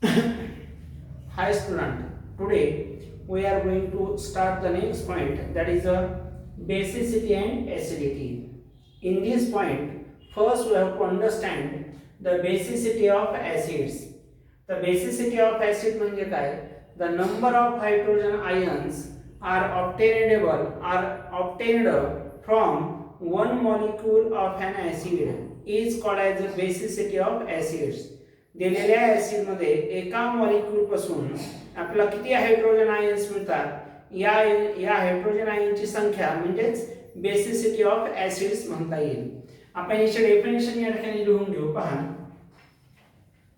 Hi student, today we are going to start the next point, that is basicity and acidity. In this point, first we have to understand the basicity of acids. The basicity of acid म्हणजे काय? The number of hydrogen ions are obtained from one molecule of an acid is called as the basicity of acids. दिलेल्या acid मध्ये एका molecule पासून आपल्याला किती hydrogen ions मिळतात, या हायड्रोजन आयनची संख्या म्हणजेच बेसिसिटी ऑफ ऍसिड्स म्हणता येईल. आपण याचे डेफिनेशन या ठिकाणी लिहून घेऊ. पहा,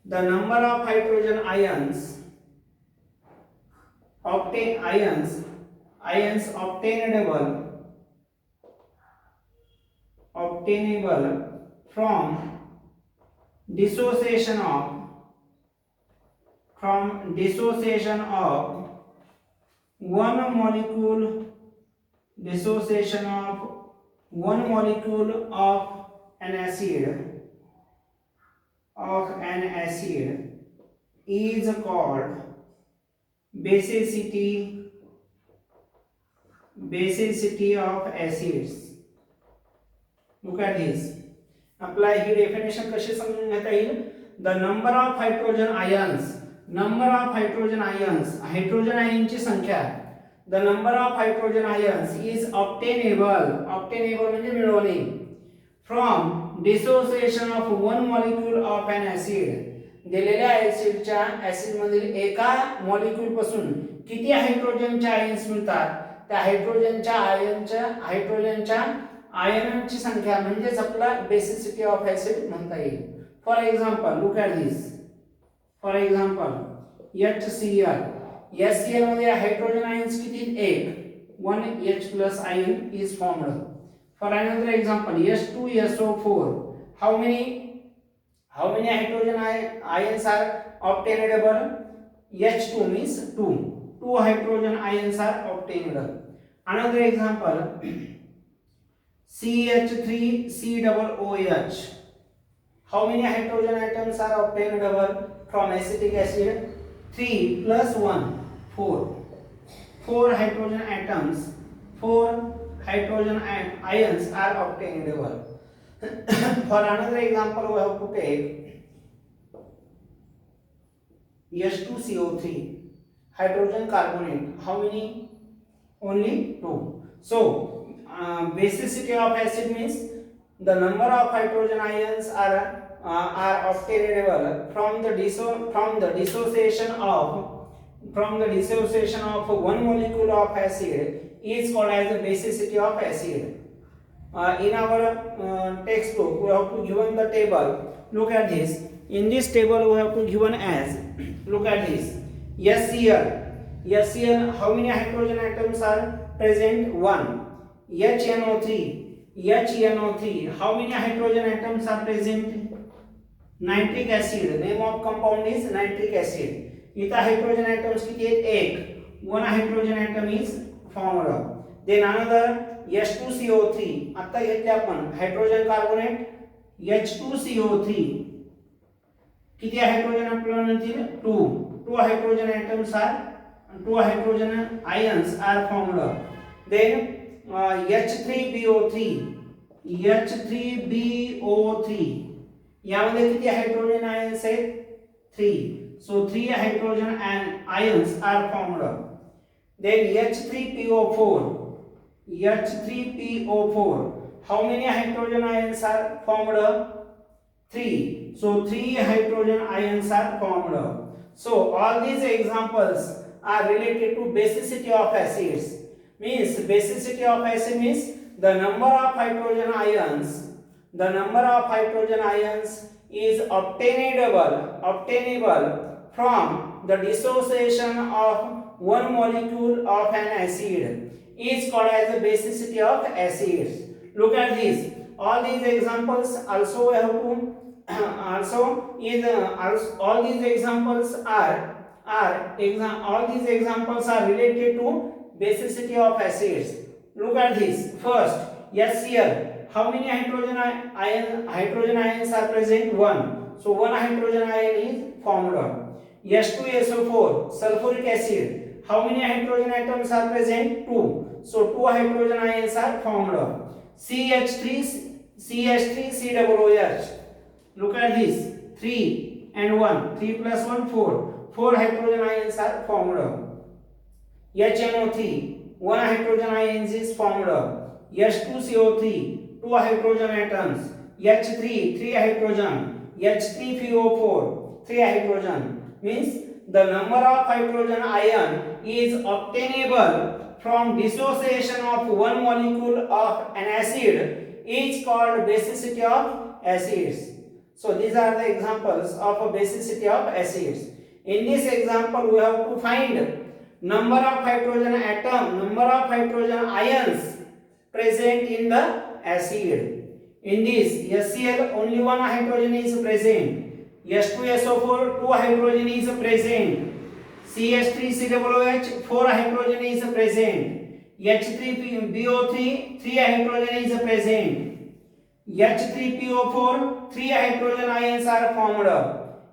the number of hydrogen ions obtainable from dissociation of one molecule of an acid is called basicity of acids. Look at this. Apply ही डेफिनेशन कशी समजून घेता येईल? The number of hydrogen ions hydrogen आयनची संख्या, the number of hydrogen ions is obtainable म्हणजे मिळवणे, from dissociation of one molecule of an acid. दिलेल्या ऍसिड मधील एका मॉलिक्यूल पासून किती हायड्रोजनच्या आयन्स मिळतात, त्या हायड्रोजनच्या आयनांची संख्या म्हणजेच आपला बेसिसिटी ऑफ ऍसिड म्हणता येईल. For example, look at this. For example, HCl मध्ये हायड्रोजन आयन्स किती? एक. 1H+ ion is formed. For another example, H2SO4, how many hydrogen ions are obtainable? H2 means 2 hydrogen ions are obtained. Another example, CH3COOH, how many hydrogen atoms are obtainable from acetic acid? 3 plus 1, 4 hydrogen atoms, 4 hydrogen ions are obtainable. For another example, we have to take H2CO3, hydrogen carbonate, how many? Only 2. So basicity of acid means the number of hydrogen ions are obtainable from the dissociation of one molecule of acid is called as the basicity of acid. In our textbook we have to given the table. Look at this. In this table we have to given as, look at this, HCl, how many hydrogen atoms are present? 1. HNO3, how many hydrogen atoms are present? Nitric acid, name of compound is nitric acid. इथं hydrogen atoms किती आहेत? एक. 1 hydrogen atom is formed. Then another H2CO3, आता घेतले आपण hydrogen carbonate H2CO3, किती hydrogen आपल्याला मिळतील? 2 hydrogen atoms are 2 hydrogen ions are formed. Then H3BO3, यामध्ये किती हायड्रोजन आयन्स आहेत? 3. So 3 hydrogen ions are formed. Then H3PO4, how many hydrogen ions are formed? 3. So 3 hydrogen ions are formed. So all these examples are related to basicity of acids. Means basicity of acid means the number of hydrogen ions is obtainable from the dissociation of one molecule of an acid is called as the basicity of acids. Look at this. All these examples also have to all these examples are related to basicity of acids. Look at this. First, HCl, how many hydrogen ions are present? 1. So 1 hydrogen ion is formed. H2SO4, sulfuric acid. How many hydrogen atoms are present? 2. So 2 hydrogen ions are formed. CH3 COOH. Look at this. 3 and 1. 3 plus 1 4. 4 hydrogen ions are formed. HNO3, 1 hydrogen ion is formed. H2CO3, 2 hydrogen atoms. H3, 3 hydrogen. H3PO4, 3 hydrogen. Means the number of hydrogen ion is obtainable from dissociation of one molecule of an acid is called basicity of acids. So these are the examples of basicity of acids. In this example, we have to find number of hydrogen atom, number of hydrogen ions present in the acid. In this HCl, only 1 hydrogen is present. H2SO4, 2 hydrogen is present. CH3COOH, 4 hydrogen is present. H3BO3, 3 hydrogen is present. H3PO4, 3 hydrogen ions are formed.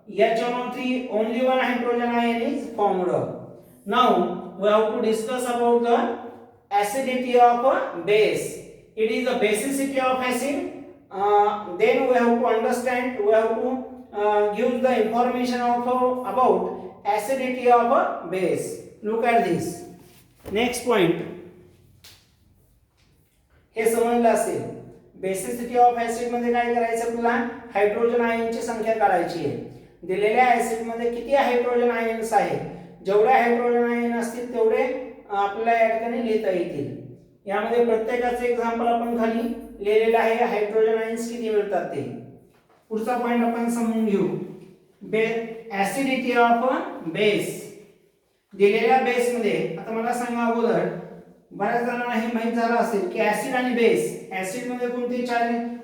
HNO3, only 1 hydrogen ion is formed. Now we have to discuss about the acidity of a base. It is the basicity of acid. Then we have to understand, we have to give the information of about acidity of a base. Look at this. Next point. हे समजलं असेल. Basicity of acid मध्ये काय करायचं आपल्याला? Hydrogen आयनची संख्या काढायची आहे. दिलेल्या ऍसिड मध्ये किती हायड्रोजन आयन्स आहेत? जेवढे हायड्रोजन आयन असतील तेवढे आपल्याला या ठिकाणी लिहिता येतील. यामध्ये प्रत्येकाचे एक्झाम्पल आपण खाली लिहिलेले आहे. हायड्रोजन आयन्स किती मिळतात ते. पुढचा पॉइंट आपण समजून घेऊ. Acidity of base. दिलेल्या बेस मध्ये आता मला सांगा अगोदर, बऱ्याच जणांना हे माहित झालं असेल की ऍसिड आणि बेस, ऍसिड मध्ये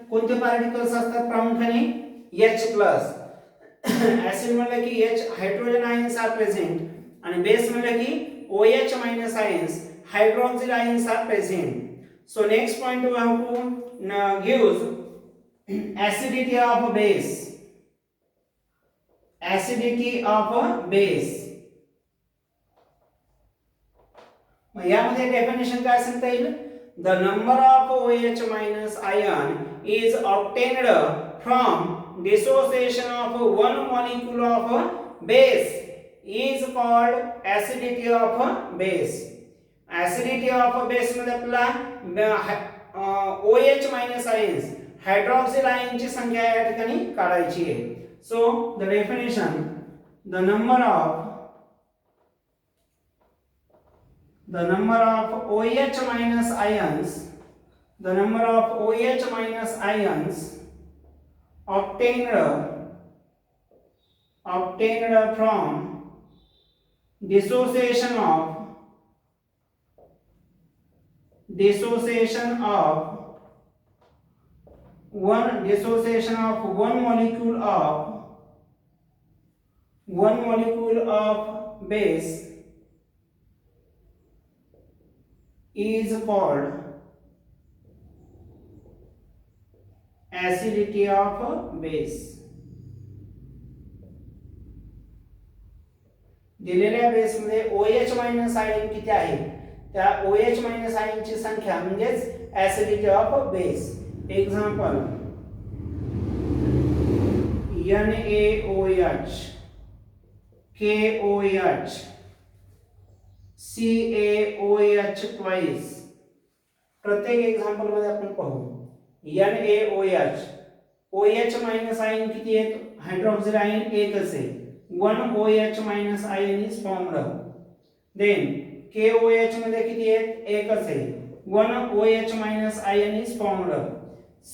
कोणते पार्टिकल्स असतात? प्रामुख्याने H+. ऍसिड म्हणजे की H hydrogen ions are present आणि बेस म्हणजे की OH- ions, hydroxyl ions are present. So next point we have to give acidity of a base. Acidity of a base. मग यामध्ये डेफिनेशन काय सांगता येईल? The number of OH- ion is obtained from dissociation of one molecule of a base is called acidity of a base. Acidity of a base मध्ये आपला OH- ions, hydroxyl आयनची संख्या या ठिकाणी काढायची आहे. So the definition, the number of OH- ions, the number of OH- ions obtained from dissociation of one molecule of base is called acidity of base. दिलेल्या base मध्ये OH- ion किती आहे? त्या OH- आयनची संख्या म्हणजेच acidity of base. Example NaOH, KOH, CaOH twice. प्रत्येक example मध्ये आपण पाहू. NaOH, OH- आयन किती आहेत? हायड्रॉक्सिल आयन एकच आहे. 1 OH- ion is formed. Then KOH मध्ये किती आहेत? एकच आहे. 1 OH- ion is formed.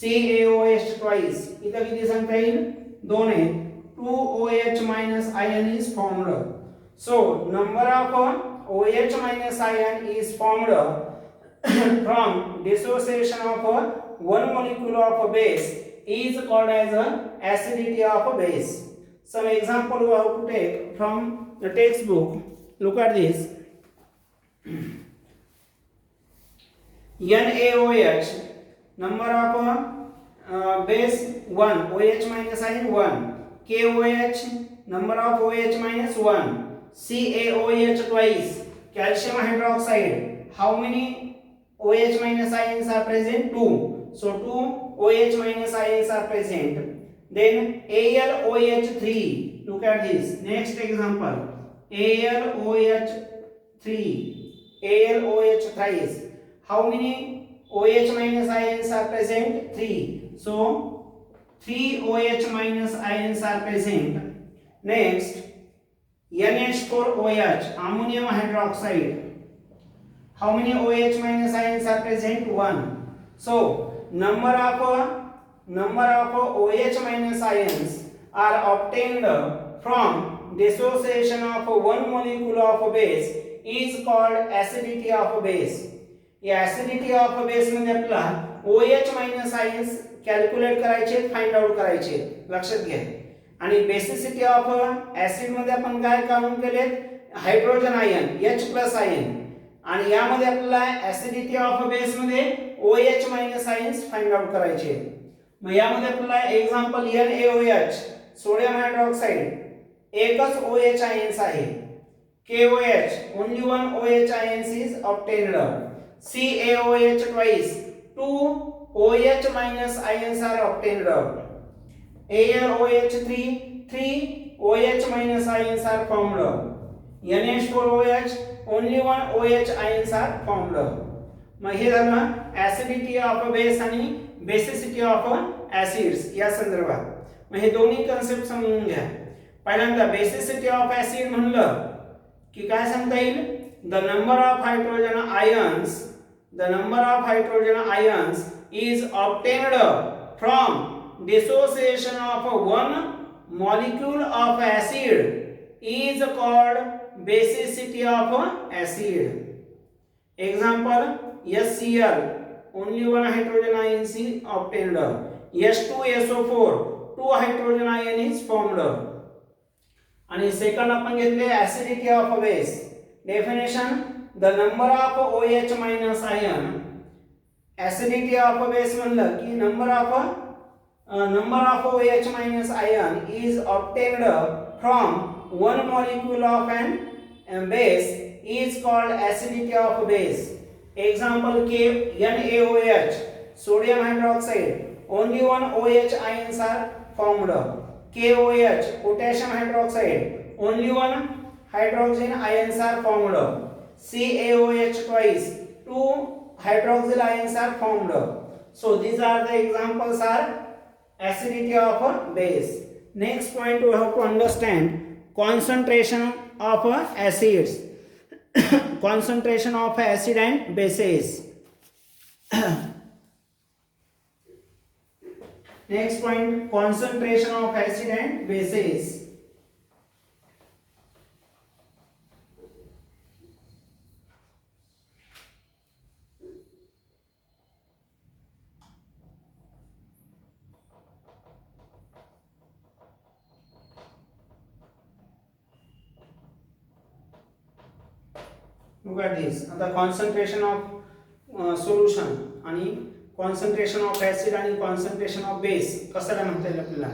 CaOH twice, इथं किती सांगता येईल? 2 आहेत. 2 OH- ion is formed. So number of OH- ion is formed from dissociation of one molecule of a base is called as acidity of a base. Some example we have to take from the textbook. Look at this. NaOH, number of base 1, OH- ion 1, KOH, number of OH minus 1. CaOH twice, calcium hydroxide. How many OH minus ions are present? 2. So 2 OH minus ions are present. Then AlOH3. Look at this. Next example. AlOH3. AlOH thrice. How many OH minus ions are present? 3. So 3 OH minus ions are present. Next, NH4OH, ammonium hydroxide. How many OH minus ions are present? 1. So number of OH minus ions are obtained from dissociation of one molecule of base is called acidity of base. या acidity of base मध्ये आपला OH minus ions calculate करायचे, find out करायचे, लक्षात घ्या. आणि basicity of acid मध्ये आपण काय काउंट केलेत? Hydrogen ion H+ ion. आणि यामध्ये आपल्याला ऍसिडिटी ऑफ बेस मध्ये OH minus ions find out करायचे. मग यामध्ये आपल्याला एक्झाम्पल NaOH सोडियम हायड्रॉक्साइड एकच OH आयन्स आहे. KOH only one OH ions is obtained. CaOH twice 2 OH minus ions are obtained. AlOH 3 OH minus ions are formed. NH4OH only one OH ions are formed. मग हे झालं acidity of base आणि basicity of acids या संदर्भात. मग हे दोन्ही concept समजून घ्या. पहिल्यांदा basicity of acid म्हणलं की काय सांगता येईल? The number of hydrogen ions is obtained from dissociation of one molecule of acid is called basicity of acid. Example HCl only one hydrogen ion is obtained. H2SO4 two hydrogen ion is formed. आणि second आपण घेतले acidity of base. Definition: the number of OH minus ion. Acidity of base म्हणलं की number of OH minus ion is obtained from one molecule of an base is called acidity of base. Example NaOH sodium hydroxide only one OH ions are formed. KOH potassium hydroxide only one hydrogen ions are formed. CaOH twice 2 hydroxyl ions are formed. So these are the examples are acidity of a base. Next point we have to understand concentration of acids. Concentration of acid and bases. Next point, concentration of acid and bases. Look at this. The concentration of solution आणि concentration of acid आणि concentration of base कशाला म्हणता येईल आपल्याला?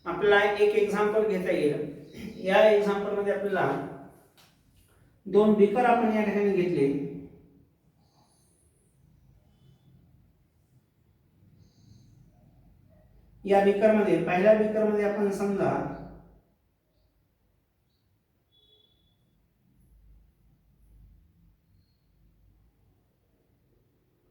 आपल्याला एक example घेता येईल. या एक्झाम्पल मध्ये आपल्याला दोन बीकर आपण या ठिकाणी घेतले. या बीकर मध्ये पहिल्या बीकर मध्ये आपण समजा